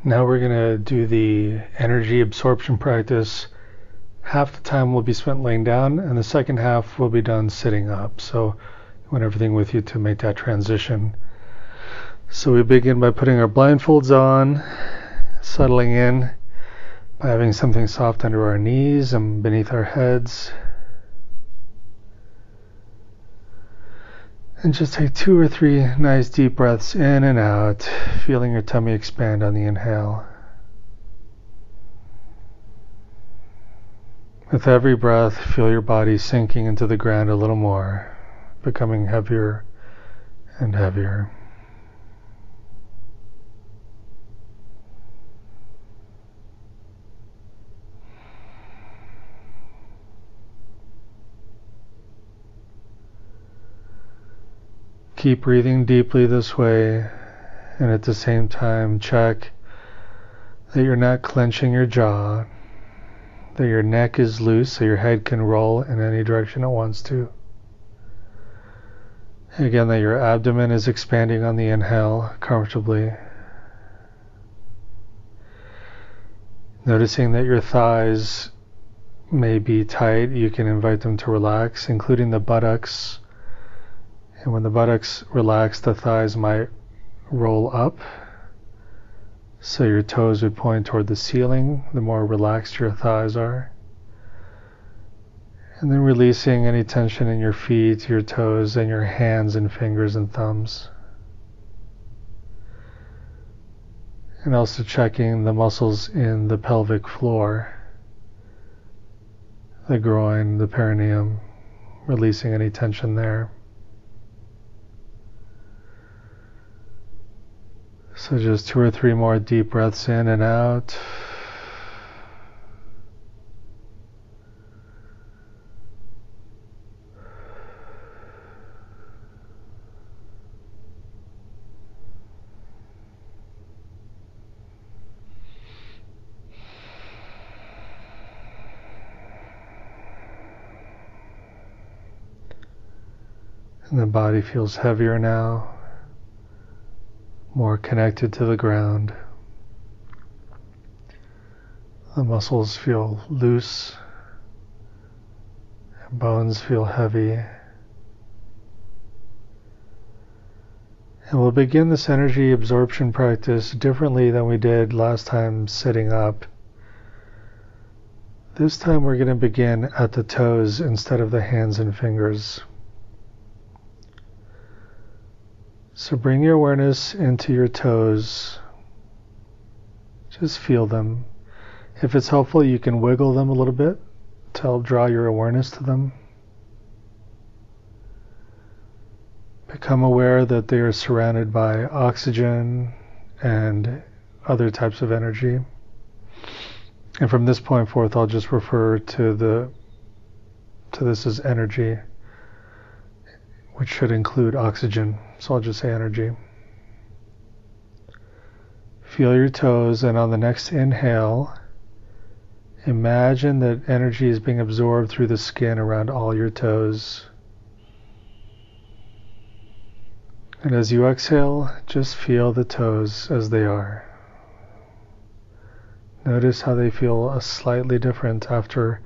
Now we're going to do the energy absorption practice. Half the time will be spent laying down, and the second half will be done sitting up. So you want everything with you to make that transition. So we begin by putting our blindfolds on, settling in by having something soft under our knees and beneath our heads. And just take 2 or 3 nice deep breaths in and out, feeling your tummy expand on the inhale. With every breath, feel your body sinking into the ground a little more, becoming heavier and heavier. Keep breathing deeply this way, and at the same time check that you're not clenching your jaw, that your neck is loose so your head can roll in any direction it wants to. Again, that your abdomen is expanding on the inhale comfortably. Noticing that your thighs may be tight, you can invite them to relax, including the buttocks. And when the buttocks relax, the thighs might roll up. So your toes would point toward the ceiling, the more relaxed your thighs are. And then releasing any tension in your feet, your toes, and your hands and fingers and thumbs. And also checking the muscles in the pelvic floor, the groin, the perineum, releasing any tension there. So just 2 or 3 more deep breaths in and out. And the body feels heavier now, more connected to the ground. The muscles feel loose, and bones feel heavy. And we'll begin this energy absorption practice differently than we did last time sitting up. This time we're going to begin at the toes instead of the hands and fingers. So bring your awareness into your toes. Just feel them. If it's helpful, you can wiggle them a little bit to help draw your awareness to them. Become aware that they are surrounded by oxygen and other types of energy. And from this point forth, I'll just refer to this as energy, which should include oxygen. So I'll just say energy. Feel your toes, and on the next inhale, imagine that energy is being absorbed through the skin around all your toes. And as you exhale, just feel the toes as they are. Notice how they feel slightly different after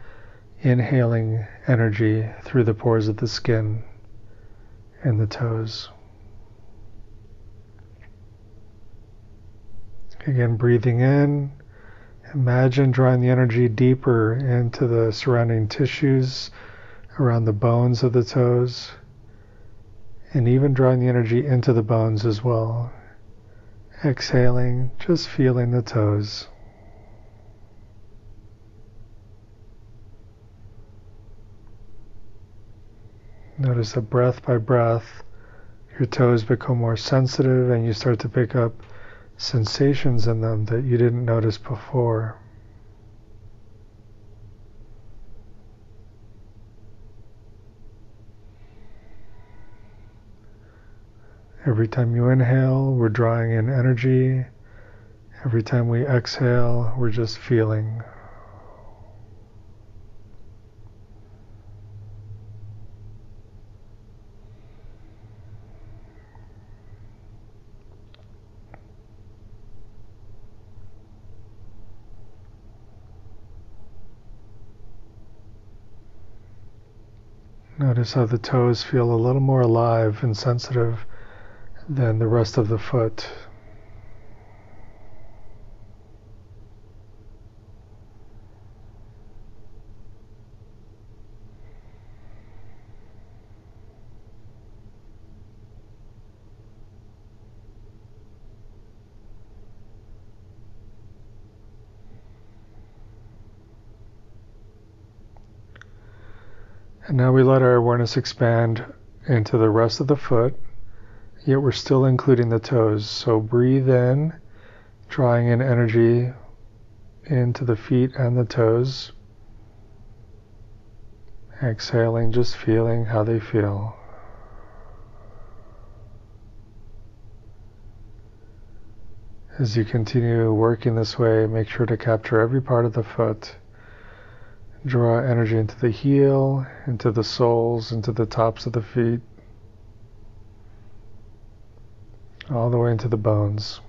inhaling energy through the pores of the skin and the toes. Again, breathing in, imagine drawing the energy deeper into the surrounding tissues around the bones of the toes, and even drawing the energy into the bones as well. Exhaling, just feeling the toes. Notice that breath by breath, your toes become more sensitive and you start to pick up sensations in them that you didn't notice before. Every time you inhale, we're drawing in energy. Every time we exhale, we're just feeling. Notice how the toes feel a little more alive and sensitive than the rest of the foot. And now we let our awareness expand into the rest of the foot, yet we're still including the toes. So breathe in, drawing in energy into the feet and the toes. Exhaling, just feeling how they feel. As you continue working this way, make sure to capture every part of the foot. Draw energy into the heel, into the soles, into the tops of the feet, all the way into the bones.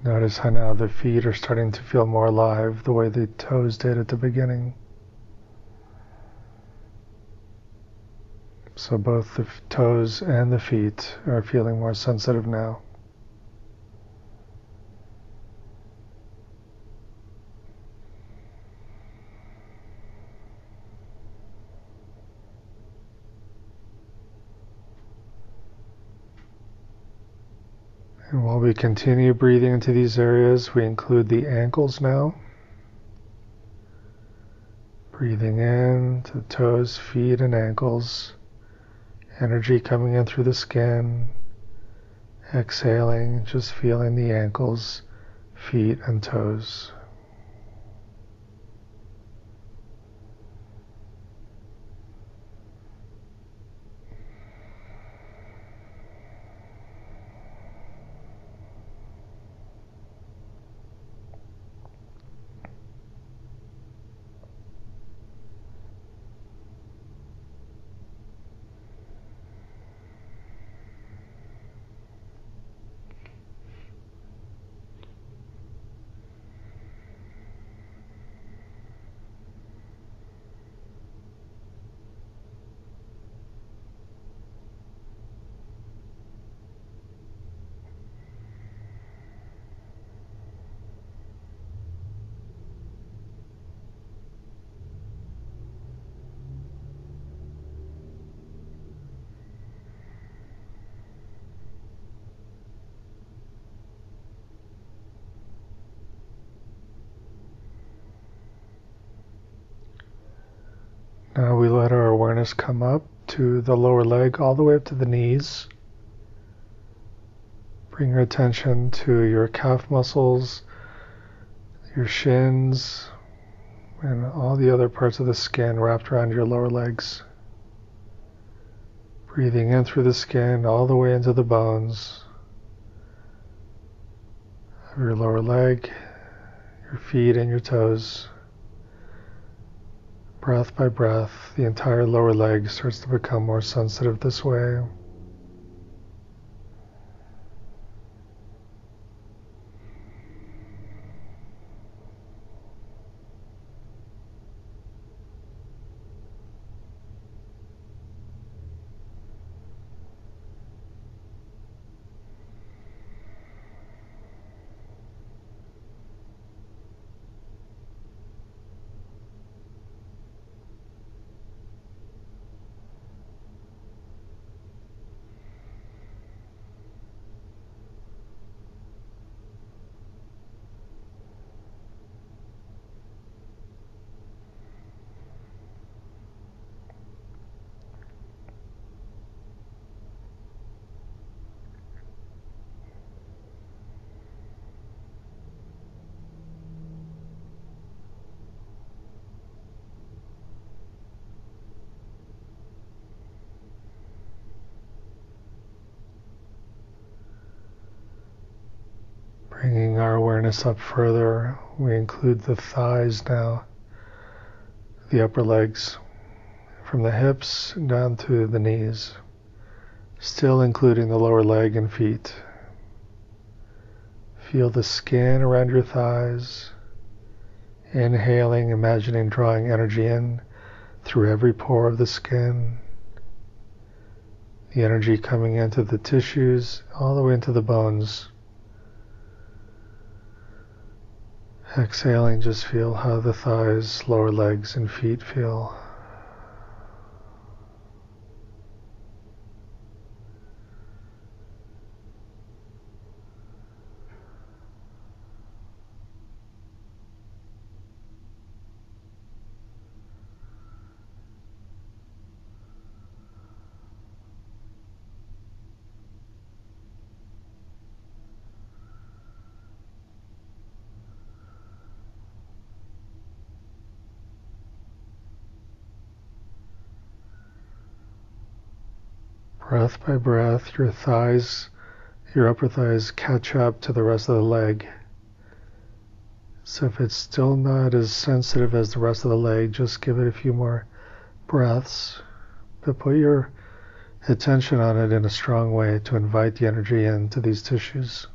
Notice how now the feet are starting to feel more alive, the way the toes did at the beginning. So both the toes and the feet are feeling more sensitive now. And while we continue breathing into these areas, we include the ankles now. Breathing in to the toes, feet, and ankles. Energy coming in through the skin. Exhaling, just feeling the ankles, feet, and toes. Now we let our awareness come up to the lower leg, all the way up to the knees. Bring your attention to your calf muscles, your shins, and all the other parts of the skin wrapped around your lower legs. Breathing in through the skin, all the way into the bones of your lower leg, your feet, and your toes. Breath by breath, the entire lower leg starts to become more sensitive this way. Bringing our awareness up further, we include the thighs now, the upper legs, from the hips down to the knees, still including the lower leg and feet. Feel the skin around your thighs, inhaling, imagining drawing energy in through every pore of the skin, the energy coming into the tissues, all the way into the bones. Exhaling, just feel how the thighs, lower legs, and feet feel. Breath by breath, your thighs, your upper thighs catch up to the rest of the leg. So if it's still not as sensitive as the rest of the leg, just give it a few more breaths, but put your attention on it in a strong way to invite the energy into these tissues.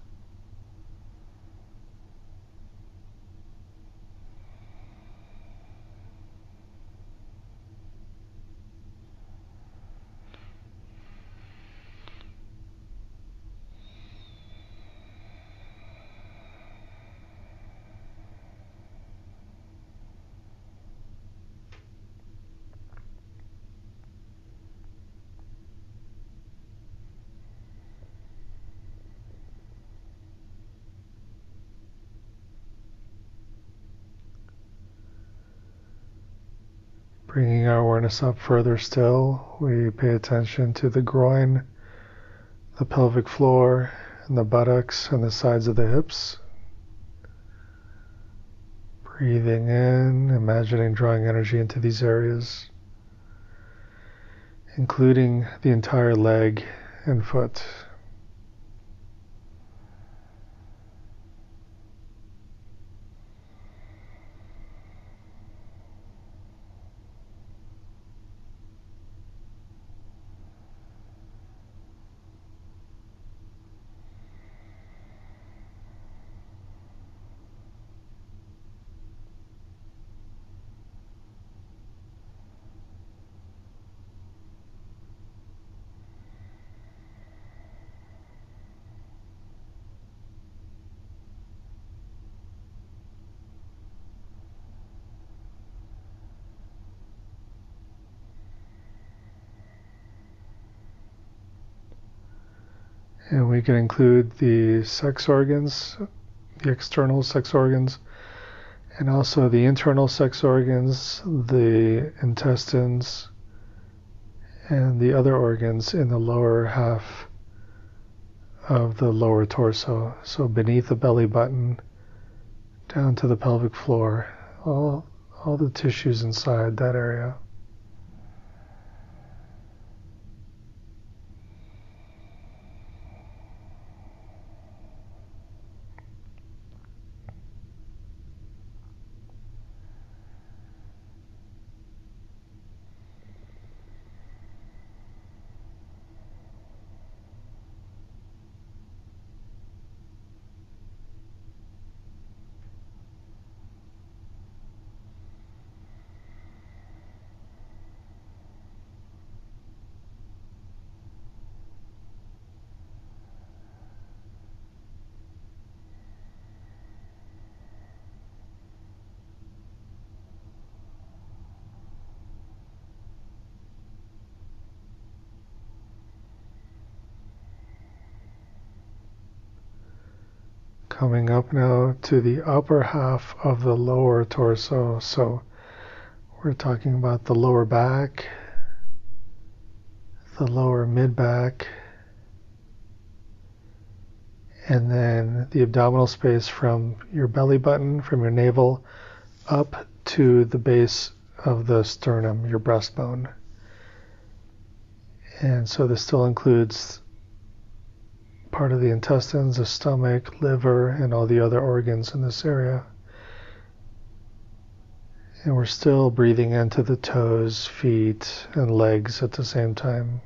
Bringing our awareness up further still, we pay attention to the groin, the pelvic floor, and the buttocks and the sides of the hips. Breathing in, imagining drawing energy into these areas, including the entire leg and foot. And we can include the sex organs, the external sex organs, and also the internal sex organs, the intestines, and the other organs in the lower half of the lower torso. So beneath the belly button, down to the pelvic floor, all the tissues inside that area. Coming up now to the upper half of the lower torso. So we're talking about the lower back, the lower mid-back, and then the abdominal space from your belly button, from your navel, up to the base of the sternum, your breastbone. And so this still includes part of the intestines, the stomach, liver, and all the other organs in this area. And we're still breathing into the toes, feet, and legs at the same time.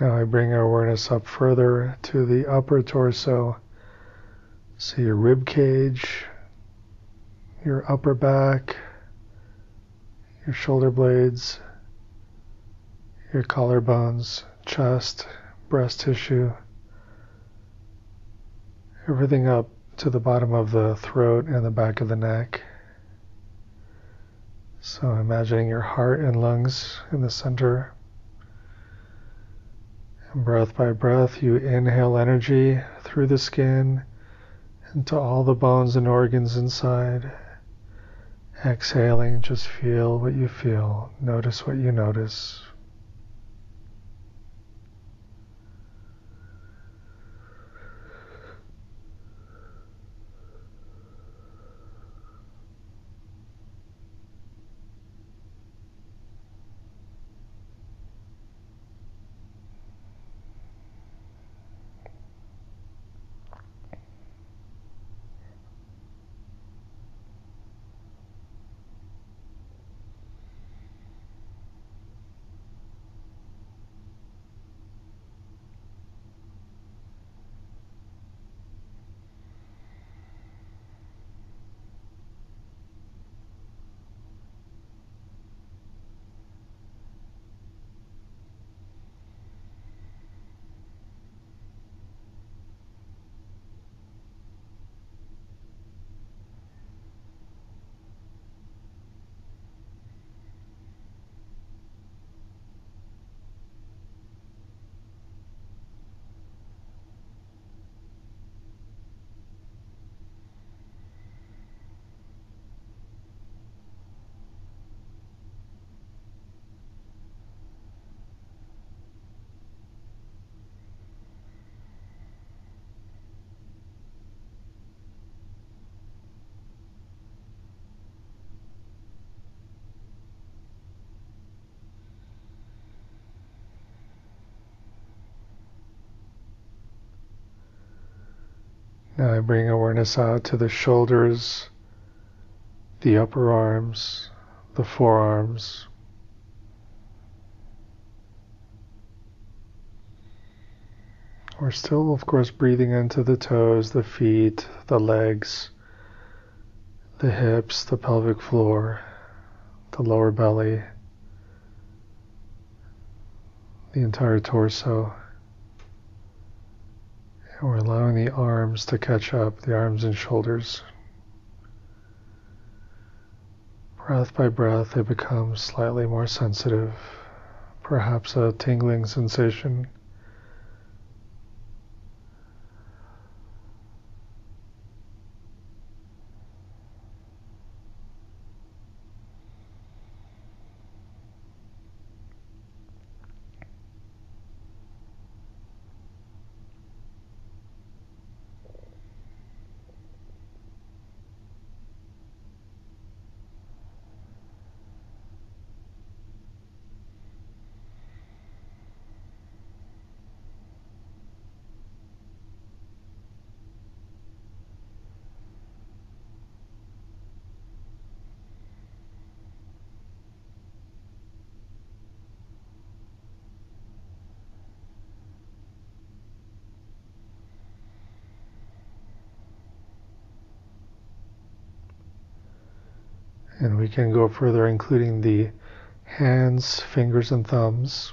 Now I bring our awareness up further to the upper torso. So your rib cage, your upper back, your shoulder blades, your collarbones, chest, breast tissue, everything up to the bottom of the throat and the back of the neck. So imagining your heart and lungs in the center. And breath by breath, you inhale energy through the skin into all the bones and organs inside. Exhaling, just feel what you feel. Notice what you notice. Now I bring awareness out to the shoulders, the upper arms, the forearms. We're still, of course, breathing into the toes, the feet, the legs, the hips, the pelvic floor, the lower belly, the entire torso. And we're allowing the arms to catch up, the arms and shoulders. Breath by breath, they become slightly more sensitive, perhaps a tingling sensation. And we can go further, including the hands, fingers, and thumbs.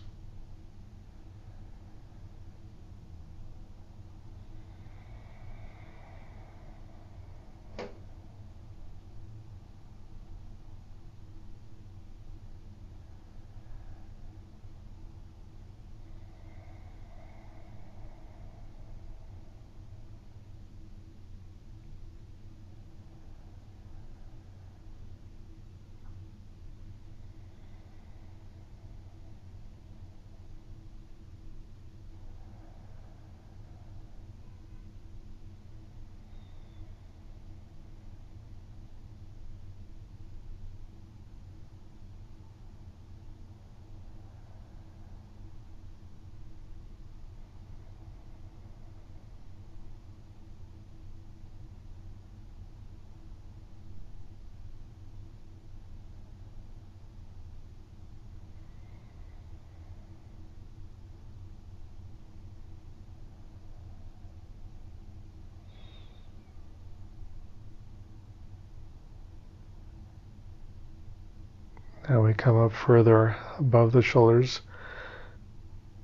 Now we come up further above the shoulders,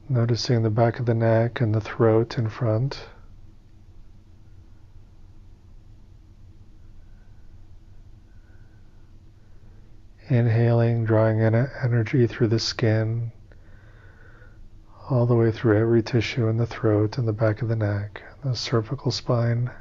noticing the back of the neck and the throat in front. Inhaling, drawing in energy through the skin, all the way through every tissue in the throat and the back of the neck, the cervical spine.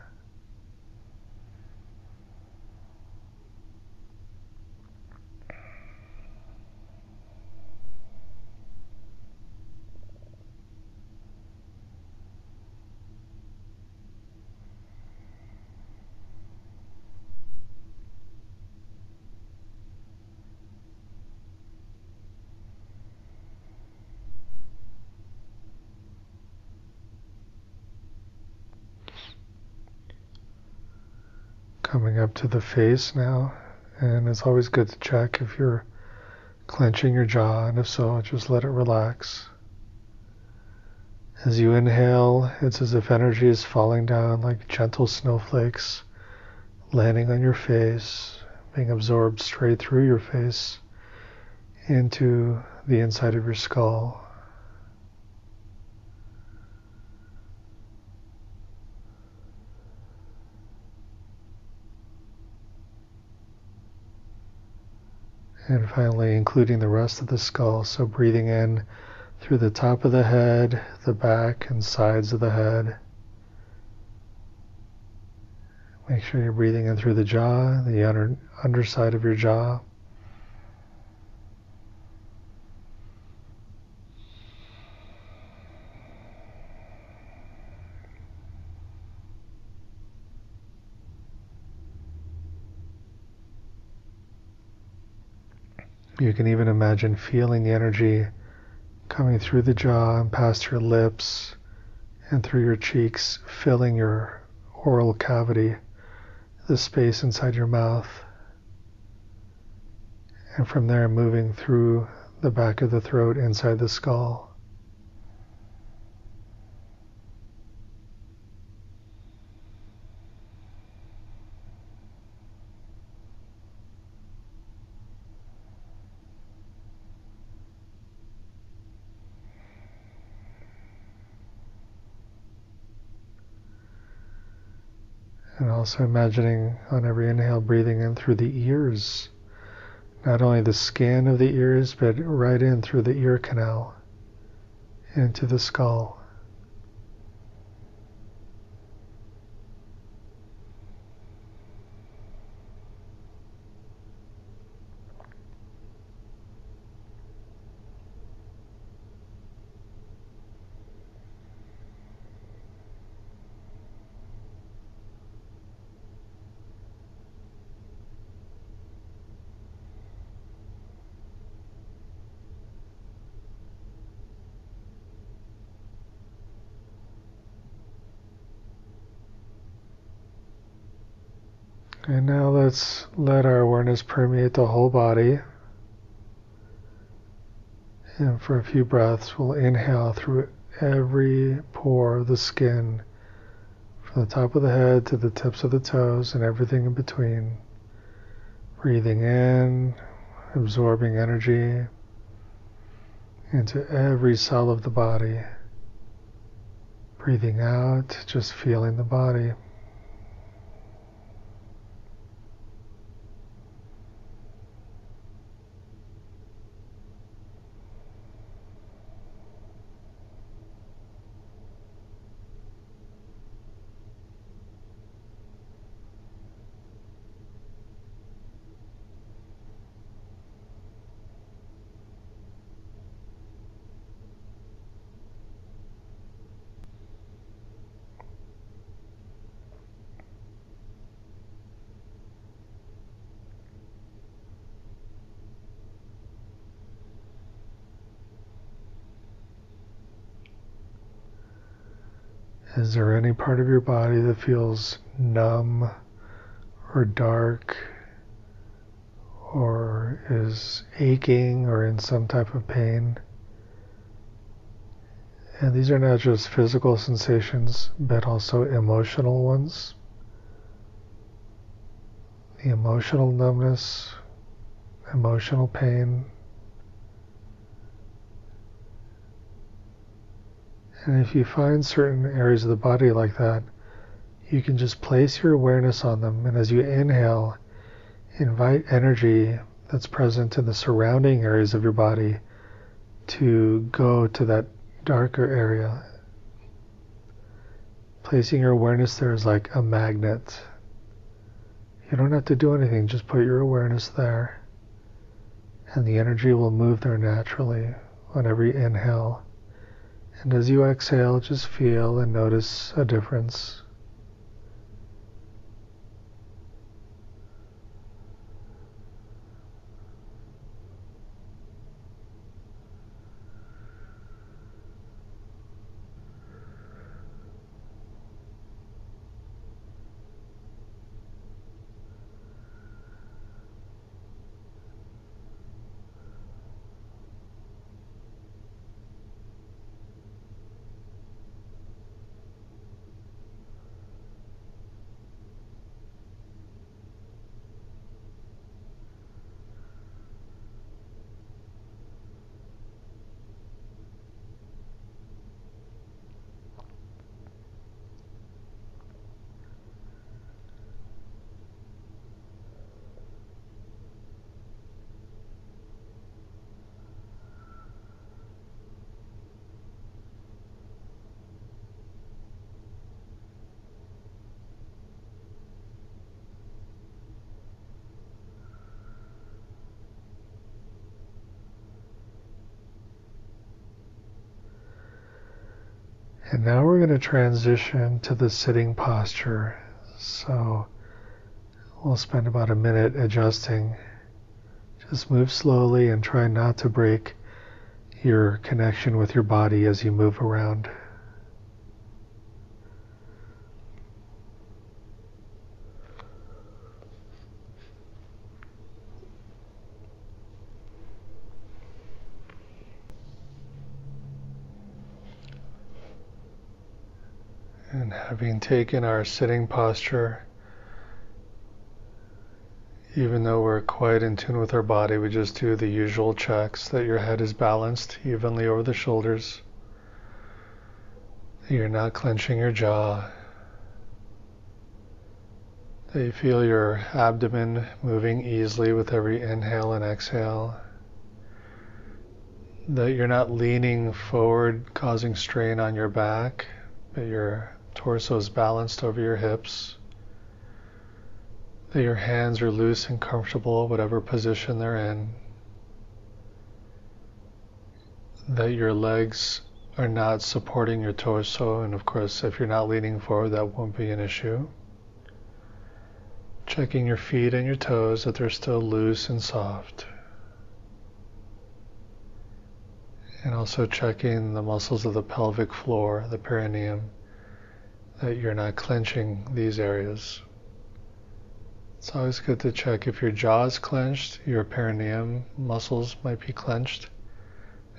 Coming up to the face now, and it's always good to check if you're clenching your jaw, and if so, just let it relax. As you inhale, it's as if energy is falling down like gentle snowflakes, landing on your face, being absorbed straight through your face into the inside of your skull. And finally, including the rest of the skull, so breathing in through the top of the head, the back and sides of the head. Make sure you're breathing in through the jaw, the underside of your jaw. You can even imagine feeling the energy coming through the jaw and past your lips and through your cheeks, filling your oral cavity, the space inside your mouth, and from there moving through the back of the throat inside the skull. And also imagining on every inhale, breathing in through the ears, not only the skin of the ears, but right in through the ear canal, into the skull. And now let's let our awareness permeate the whole body. And for a few breaths, we'll inhale through every pore of the skin, from the top of the head to the tips of the toes and everything in between. Breathing in, absorbing energy into every cell of the body. Breathing out, just feeling the body. Is there any part of your body that feels numb or dark or is aching or in some type of pain? And these are not just physical sensations, but also emotional ones. The emotional numbness, emotional pain. And if you find certain areas of the body like that, you can just place your awareness on them. And as you inhale, invite energy that's present in the surrounding areas of your body to go to that darker area. Placing your awareness there is like a magnet. You don't have to do anything, just put your awareness there. And the energy will move there naturally on every inhale. And as you exhale, just feel and notice a difference. And now we're going to transition to the sitting posture. So we'll spend about a minute adjusting. Just move slowly and try not to break your connection with your body as you move around. And having taken our sitting posture, even though we're quite in tune with our body, we just do the usual checks that your head is balanced evenly over the shoulders, that you're not clenching your jaw, that you feel your abdomen moving easily with every inhale and exhale, that you're not leaning forward causing strain on your back, but your torso is balanced over your hips, that your hands are loose and comfortable, whatever position they're in, that your legs are not supporting your torso, and of course if you're not leaning forward that won't be an issue. Checking your feet and your toes that they're still loose and soft. And also checking the muscles of the pelvic floor, the perineum, that you're not clenching these areas. It's always good to check if your jaw is clenched, your perineum muscles might be clenched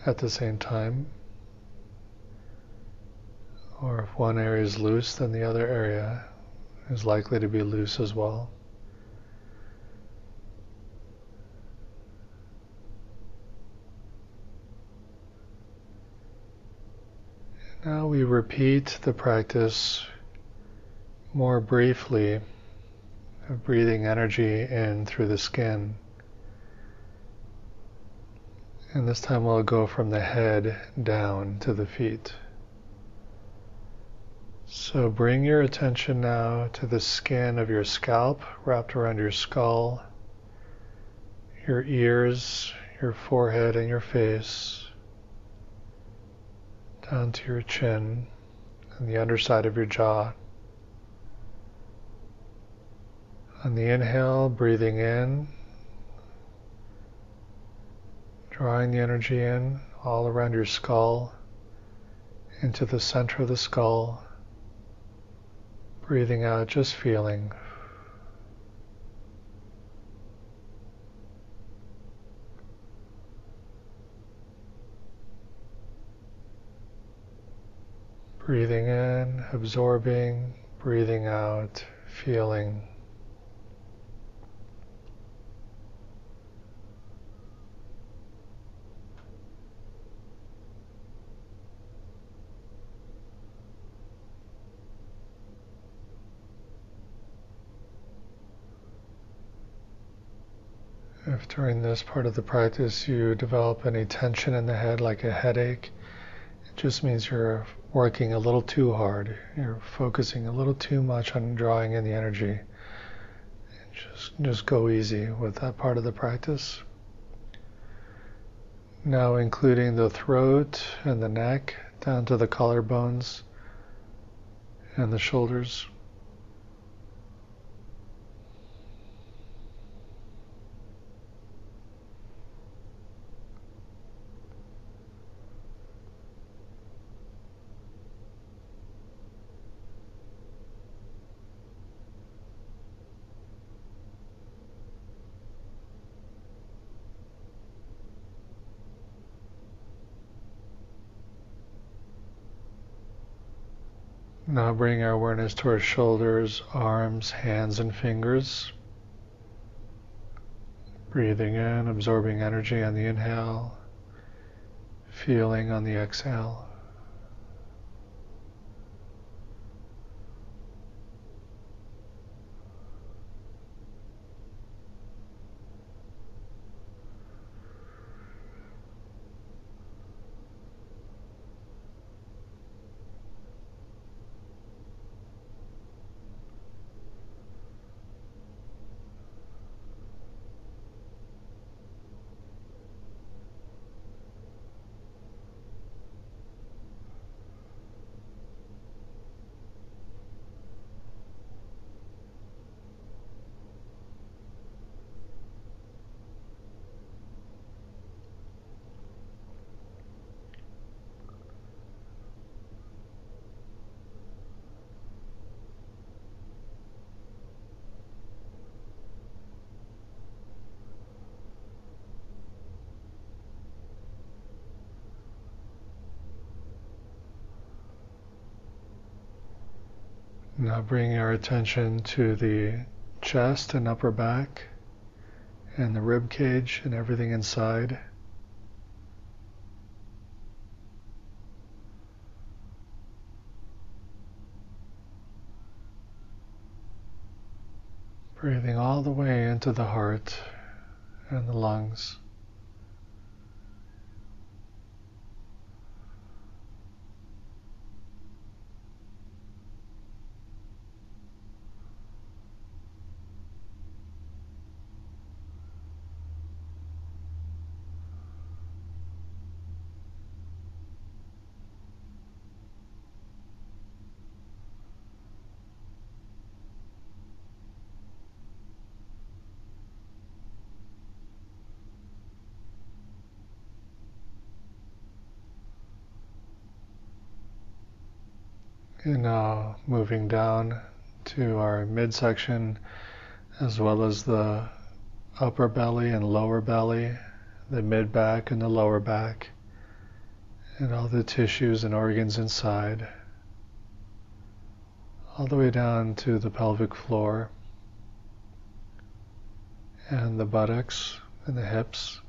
at the same time. Or if one area is loose, then the other area is likely to be loose as well. Now we repeat the practice more briefly of breathing energy in through the skin. And this time we'll go from the head down to the feet. So bring your attention now to the skin of your scalp wrapped around your skull, your ears, your forehead, and your face, down to your chin and the underside of your jaw. On the inhale, breathing in, drawing the energy in all around your skull, into the center of the skull. Breathing out, just feeling. Breathing in, absorbing, breathing out, feeling. If during this part of the practice you develop any tension in the head, like a headache, it just means you're working a little too hard. You're focusing a little too much on drawing in the energy. And just go easy with that part of the practice. Now including the throat and the neck, down to the collarbones and the shoulders. Now bring our awareness to our shoulders, arms, hands, and fingers. Breathing in, absorbing energy on the inhale, feeling on the exhale. Now bring our attention to the chest and upper back and the rib cage and everything inside. Breathing all the way into the heart and the lungs. And now moving down to our midsection, as well as the upper belly and lower belly, the mid back and the lower back, and all the tissues and organs inside, all the way down to the pelvic floor and the buttocks and the hips.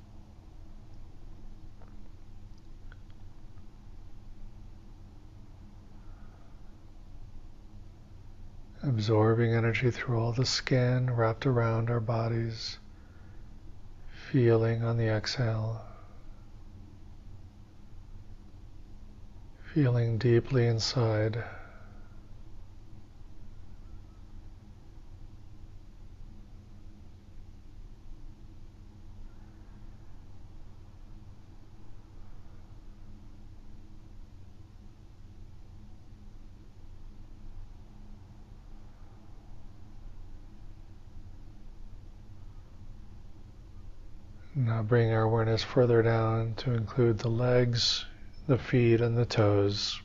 absorbing energy through all the skin wrapped around our bodies, feeling on the exhale, feeling deeply inside. Now bring our awareness further down to include the legs, the feet, and the toes.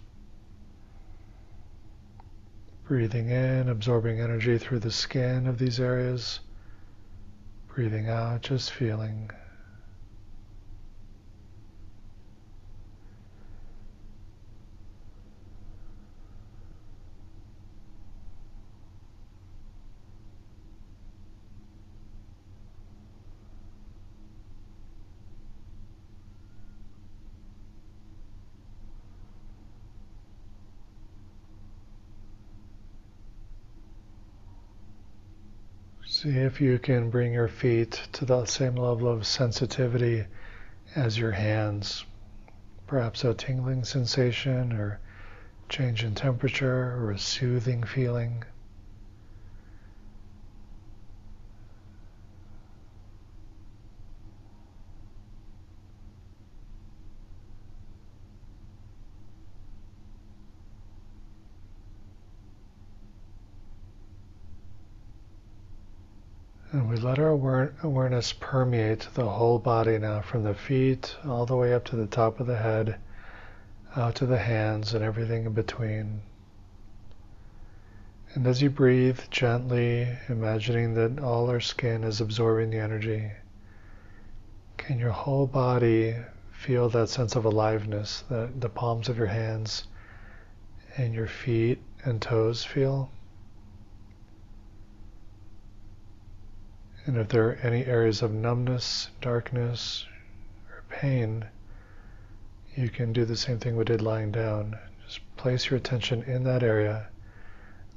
Breathing in, absorbing energy through the skin of these areas. Breathing out, just feeling. See if you can bring your feet to the same level of sensitivity as your hands. Perhaps a tingling sensation or change in temperature or a soothing feeling. And we let our awareness permeate the whole body now, from the feet all the way up to the top of the head, out to the hands and everything in between. And as you breathe gently, imagining that all our skin is absorbing the energy, can your whole body feel that sense of aliveness that the palms of your hands and your feet and toes feel? And if there are any areas of numbness, darkness, or pain, you can do the same thing we did lying down. Just place your attention in that area.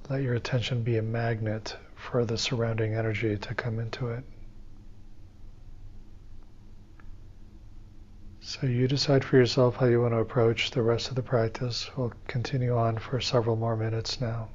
Let your attention be a magnet for the surrounding energy to come into it. So you decide for yourself how you want to approach the rest of the practice. We'll continue on for several more minutes now.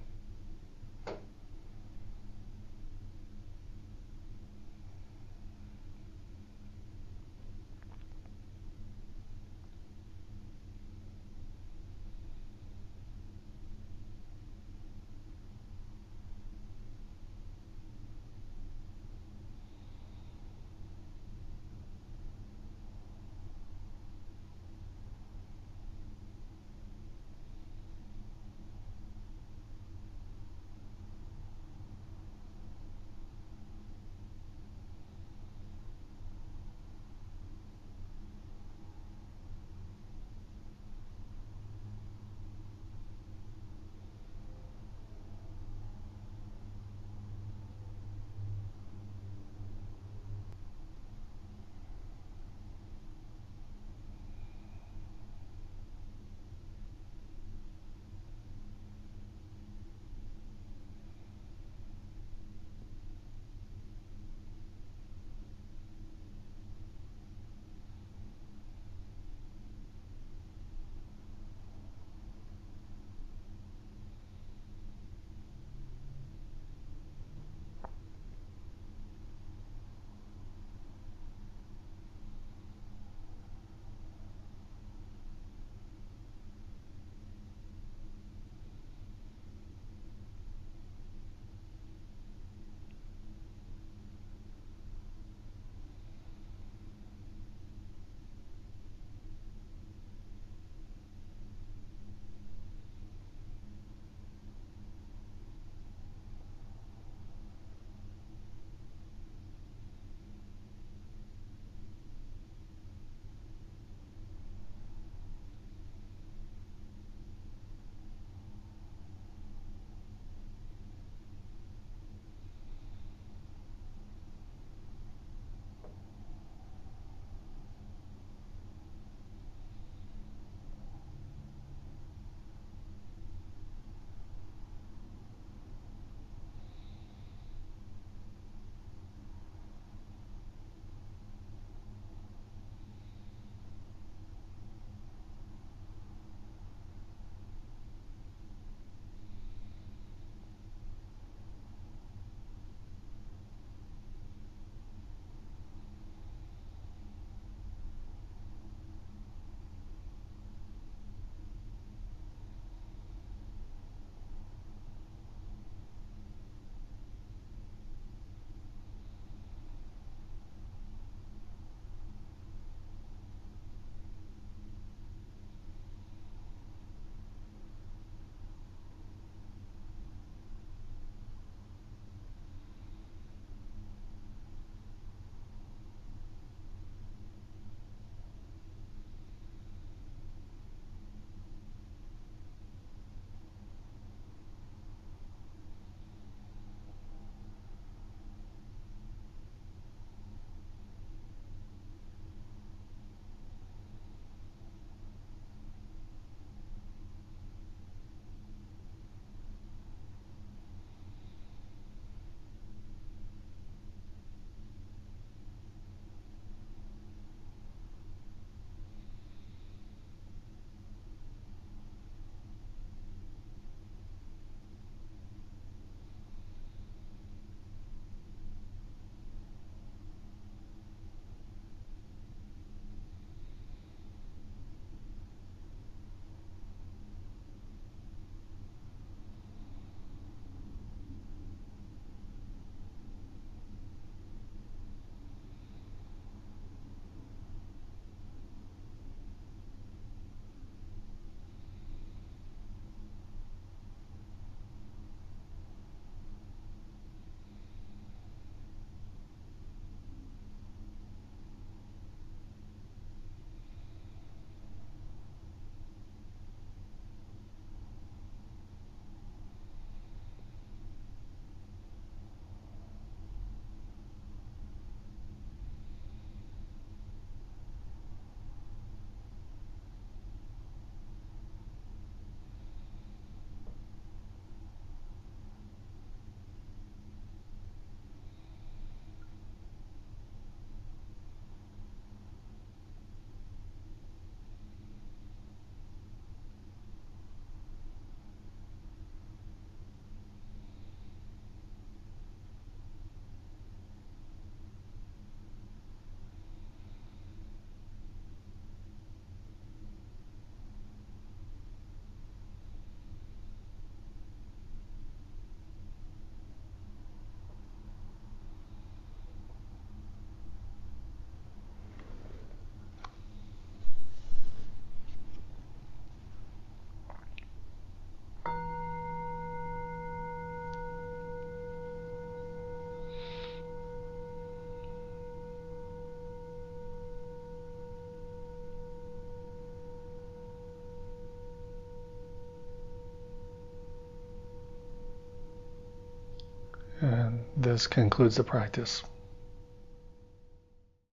And this concludes the practice.